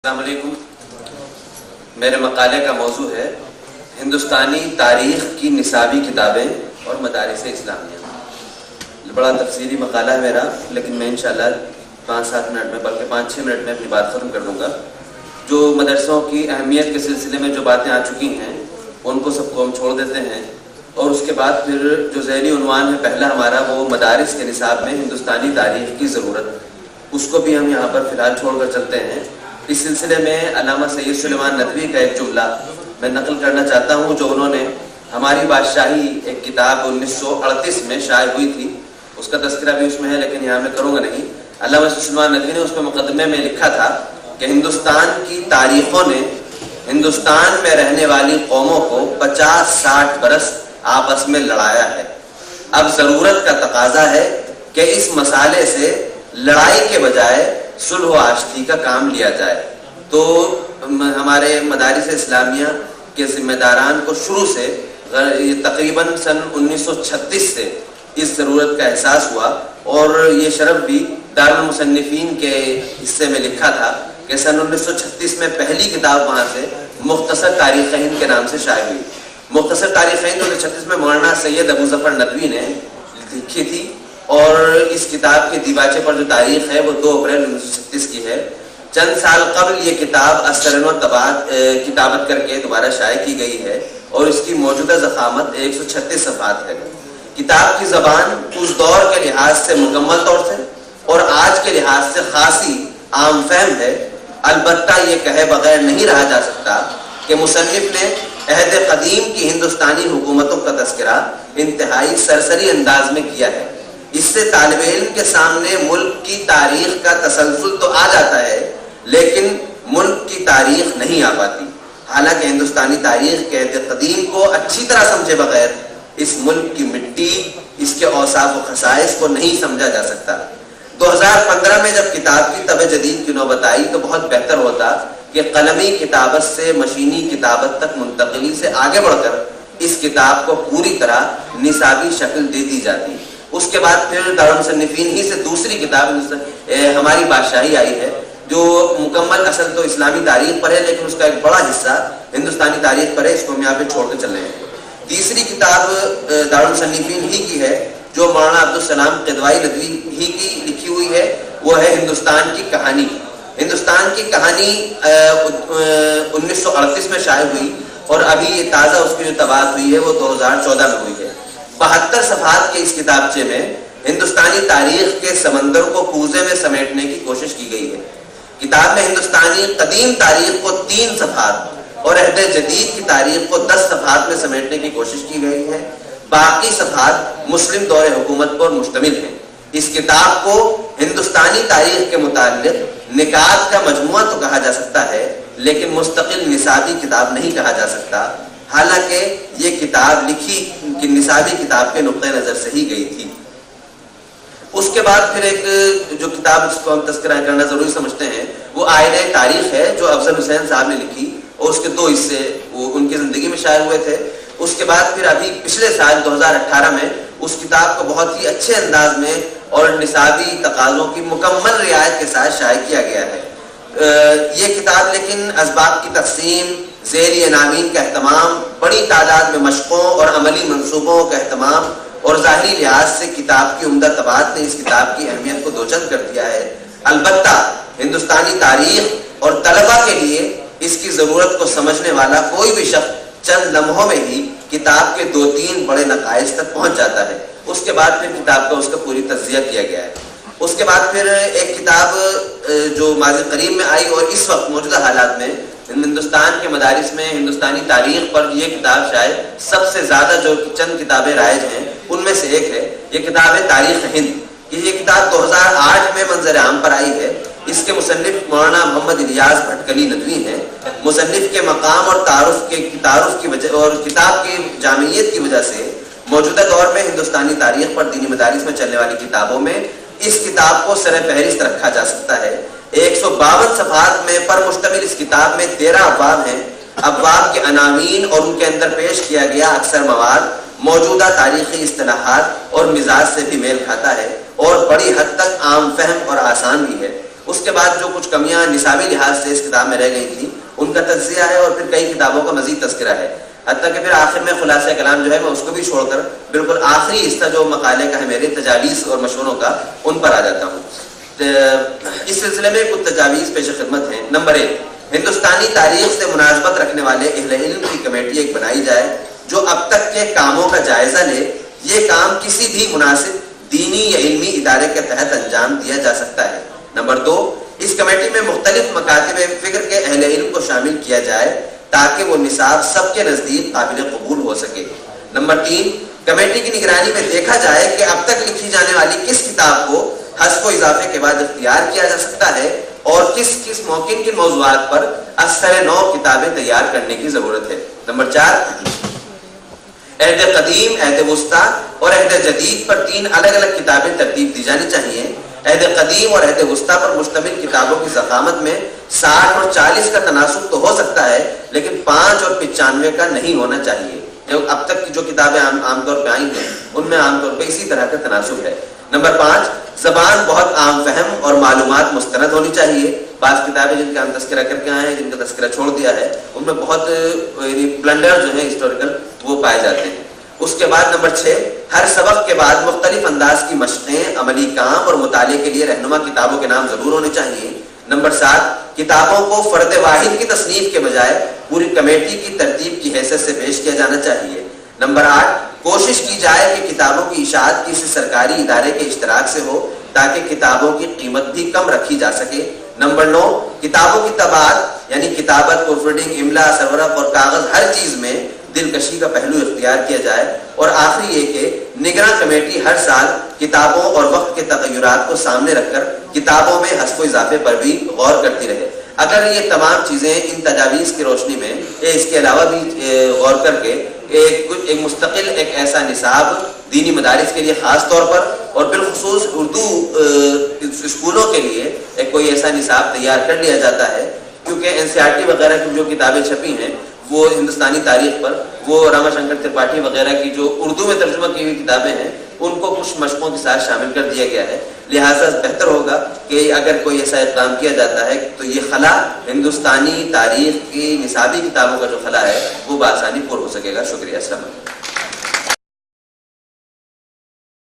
السلام علیکم. میرے مقالے کا موضوع ہے ہندوستانی تاریخ کی نصابی کتابیں اور مدارس اسلامیہ. بڑا تفصیلی مقالہ ہے میرا، لیکن میں انشاءاللہ 5-7 منٹ میں بلکہ 5-6 منٹ میں اپنی بات ختم کر دوں گا. جو مدرسوں کی اہمیت کے سلسلے میں جو باتیں آ چکی ہیں ان کو سب کو ہم چھوڑ دیتے ہیں، اور اس کے بعد پھر جو ذیلی عنوان ہے پہلا ہمارا وہ مدارس کے نصاب میں ہندوستانی تاریخ کی ضرورت، اس کو بھی ہم یہاں پر فی الحال چھوڑ کر چلتے ہیں. اس سلسلے میں علامہ سید سلیمان ندوی کا ایک جملہ میں نقل کرنا چاہتا ہوں جو انہوں نے ہماری بادشاہی ایک کتاب 1938 میں شائع ہوئی تھی، اس کا تذکرہ بھی اس میں ہے لیکن یہاں میں کروں گا نہیں. علامہ سید سلیمان ندوی نے اس میں مقدمے میں لکھا تھا کہ ہندوستان کی تاریخوں نے ہندوستان میں رہنے والی قوموں کو 50-60 برس آپس میں لڑایا ہے. اب ضرورت کا تقاضا ہے کہ اس مسئلے سے لڑائی کے بجائے صلح و آشتی کا کام لیا جائے. تو ہمارے مدارس اسلامیہ کے ذمہ داران کو شروع سے تقریباً سن 1936 سے اس ضرورت کا احساس ہوا، اور یہ شرف بھی دارالمصنفین کے حصے میں لکھا تھا کہ سن 1936 میں پہلی کتاب وہاں سے مختصر تاریخ ہند کے نام سے شائع ہوئی. مختصر تاریخ ہند 1936 میں مولانا سید ابو ظفر ندوی نے لکھی تھی، اور اس کتاب کے دیباچے پر جو تاریخ ہے وہ 2 اپریل 1936 کی ہے. چند سال قبل یہ کتاب اثر و کتابت کر کے دوبارہ شائع کی گئی ہے، اور اس کی موجودہ ضخامت 136 صفحات ہے. کتاب کی زبان اس دور کے لحاظ سے مکمل طور سے اور آج کے لحاظ سے خاصی عام فہم ہے. البتہ یہ کہے بغیر نہیں رہا جا سکتا کہ مصنف نے عہد قدیم کی ہندوستانی حکومتوں کا تذکرہ انتہائی سرسری انداز میں کیا ہے. اس سے طالب علم کے سامنے ملک کی تاریخ کا تسلسل تو آ جاتا ہے لیکن ملک کی تاریخ نہیں آ پاتی. حالانکہ ہندوستانی تاریخ کے عہد قدیم کو اچھی طرح سمجھے بغیر اس ملک کی مٹی، اس کے اوصاف و خصائص کو نہیں سمجھا جا سکتا. 2015 میں جب کتاب کی طبع جدید کی نوبت آئی تو بہت بہتر ہوتا کہ قلمی کتابت سے مشینی کتابت تک منتقلی سے آگے بڑھ کر اس کتاب کو پوری طرح نصابی شکل دے دی جاتی. اس کے بعد پھر دارالمصنفین ہی سے دوسری کتاب ہماری بادشاہی آئی ہے، جو مکمل اصل تو اسلامی تاریخ پر ہے لیکن اس کا ایک بڑا حصہ ہندوستانی تاریخ پر ہے. اس کو ہم یہاں پہ چھوڑ کے چل رہے ہیں. تیسری کتاب دارالمصنفین ہی کی ہے جو مولانا عبدالسلام قدوائی ندوی ہی کی لکھی ہوئی ہے، وہ ہے ہندوستان کی کہانی. ہندوستان کی کہانی 1938 میں شائع ہوئی، اور ابھی یہ تازہ اس کی جو طباعت ہوئی ہے وہ 2014 میں ہوئی ہے. 72 صفحات کے اس کتابچے میں ہندوستانی تاریخ کے سمندر کو کوزے میں سمیٹنے کی کوشش کی گئی ہے. کتاب میں ہندوستانی قدیم تاریخ کو 3 صفحات اور عہد جدید کی تاریخ کو 10 صفحات میں سمیٹنے کی کوشش کی گئی ہے. باقی صفحات مسلم دور حکومت پر مشتمل ہیں. اس کتاب کو ہندوستانی تاریخ کے متعلق نکات کا مجموعہ تو کہا جا سکتا ہے لیکن مستقل نصابی کتاب نہیں کہا جا سکتا، حالانکہ یہ کتاب لکھی کہ نصابی کتاب کے نقطۂ نظر سے ہی گئی تھی. اس کے بعد پھر ایک جو کتاب جس کو ہم تذکرہ کرنا ضروری سمجھتے ہیں وہ آئینہ تاریخ ہے جو افضل حسین صاحب نے لکھی، اور اس کے 2 حصے وہ ان کی زندگی میں شائع ہوئے تھے. اس کے بعد پھر ابھی پچھلے سال 2018 میں اس کتاب کو بہت ہی اچھے انداز میں اور نصابی تقاضوں کی مکمل رعایت کے ساتھ شائع کیا گیا ہے. یہ کتاب لیکن اسباب کی تقسیم، ذیلی عناوین کا اہتمام، بڑی تعداد میں مشقوں اور عملی منصوبوں کا اہتمام اور ظاہری لحاظ سے کتاب کی عمدہ طباعت نے اس کتاب کی اہمیت کو دوچند کر دیا ہے. البتہ ہندوستانی تاریخ اور طلبہ کے لیے اس کی ضرورت کو سمجھنے والا کوئی بھی شخص چند لمحوں میں ہی کتاب کے 2-3 بڑے نقائص تک پہنچ جاتا ہے. اس کے بعد پھر کتاب کا اس کا پوری تجزیہ کیا گیا ہے. اس کے بعد پھر ایک کتاب جو ماضی قریب میں آئی اور اس وقت موجودہ حالات میں ہندوستان کے مدارس میں ہندوستانی تاریخ پر یہ کتاب شاید سب سے زیادہ جو چند کتابیں رائج ہیں ان میں سے ایک ہے. یہ کتاب ہے تاریخ ہند. یہ کتاب 2008 میں منظر عام پر آئی ہے. اس کے مصنف مولانا محمد الیاس بھٹکلی ندوی ہیں. مصنف کے مقام اور تعارف کی وجہ اور کتاب کی جامعیت کی وجہ سے موجودہ دور میں ہندوستانی تاریخ پر دینی مدارس میں چلنے والی کتابوں میں اس کتاب کو سر فہرست رکھا جا سکتا ہے. 152 صفحات میں پر مشتمل اس کتاب میں 13 ابواب ہیں. ابواب کے عناوین اور ان کے اندر پیش کیا گیا اکثر مواد موجودہ تاریخی اصطلاحات اور مزاج سے بھی میل کھاتا ہے اور بڑی حد تک عام فہم اور آسان بھی ہے. اس کے بعد جو کچھ کمیاں نصابی لحاظ سے اس کتاب میں رہ گئی تھیں ان کا تجزیہ ہے، اور پھر کئی کتابوں کا مزید تذکرہ ہے، حتیٰ کہ پھر آخر میں خلاصہ کلام جو ہے میں اس کو بھی چھوڑ کر بالکل آخری حصہ جو مقالے کا ہے میرے تجاویز اور مشوروں کا، ان پر آ جاتا ہوں۔ اس سلسلے میں کچھ تجاویز پیش خدمت ہیں۔ نمبر 1، ہندوستانی تاریخ سے مناسبت رکھنے والے اہل علم کی کمیٹی ایک بنائی جائے جو اب تک کے کاموں کا جائزہ لے۔ یہ کام کسی بھی مناسب دینی یا علمی ادارے کے تحت انجام دیا جا سکتا ہے۔ نمبر 2، اس کمیٹی میں مختلف مکاتب فکر کے اہل علم کو شامل کیا جائے تاکہ وہ نصاب سب کے نزدیک قابل قبول ہو سکے۔ نمبر 3، کمیٹی کی نگرانی میں دیکھا جائے کہ اب تک لکھی جانے والی کس کتاب کو حذف و اضافے کے بعد اختیار کیا جا سکتا ہے اور کس ممکن کن موضوعات پر اثر نو کتابیں تیار کرنے کی ضرورت ہے۔ نمبر 4، عہد قدیم، عہد وسطیٰ اور عہد جدید پر 3 الگ الگ کتابیں ترتیب دی جانی چاہیے۔ عہد قدیم اور عہد وسطیٰ پر مشتمل کتابوں کی ضخامت میں 60 اور 40 کا تناسب تو ہو سکتا ہے، لیکن 5 اور 95 کا نہیں ہونا چاہیے۔ اب تک کی جو کتابیں عام طور پہ آئی ہیں ان میں عام طور پہ اسی طرح کا تناسب ہے۔ نمبر 5، زبان بہت عام فہم اور معلومات مستند ہونی چاہیے۔ بعض کتابیں جن کا ہم تذکرہ کر کے آئے ہیں، جن کا تذکرہ چھوڑ دیا ہے، ان میں بہت بلنڈر جو ہیں ہسٹوریکل وہ پائے جاتے ہیں۔ اس کے بعد نمبر 6، ہر سبق کے بعد مختلف انداز کی مشقیں، عملی کام اور مطالعے کے لیے رہنما کتابوں کے نام ضرور ہونے چاہیے۔ نمبر 7، کتابوں کو فرد واحد کی تصنیف کے بجائے پوری کمیٹی کی ترتیب کی حیثیت سے پیش کیا جانا چاہیے۔ نمبر 8، کوشش کی جائے کہ کتابوں کی اشاعت کسی سرکاری ادارے کے اشتراک سے ہو تاکہ کتابوں کی قیمت بھی کم رکھی جا سکے۔ نمبر 9، کتابوں کی طباعت یعنی کتابت، پروف ریڈنگ، املا، سرورق اور کاغذ ہر چیز میں دلکشی کا پہلو اختیار کیا جائے۔ اور آخری یہ کہ نگراں کمیٹی ہر سال کتابوں اور وقت کے تغیرات کو سامنے رکھ کر کتابوں میں حذف و اضافے پر بھی غور کرتی رہے۔ اگر یہ تمام چیزیں ان تجاویز کی روشنی میں اس کے علاوہ بھی غور کر کے ایک مستقل ایک ایسا نصاب دینی مدارس کے لیے خاص طور پر اور بالخصوص اردو اسکولوں کے لیے ایک کوئی ایسا نصاب تیار کر لیا جاتا ہے، کیونکہ NCERT وغیرہ کی جو کتابیں چھپی ہیں وہ ہندوستانی تاریخ پر، وہ راما شنکر ترپاٹھی وغیرہ کی جو اردو میں ترجمہ کی ہوئی کتابیں ہیں ان کو کچھ مشقوں کے ساتھ شامل کر دیا گیا ہے۔ لہٰذا بہتر ہوگا کہ اگر کوئی ایسا اقدام کیا جاتا ہے تو یہ خلا ہندوستانی تاریخ کی نصابی کتابوں کا جو خلا ہے وہ بآسانی پر ہو سکے گا۔ شکریہ، السلام علیکم۔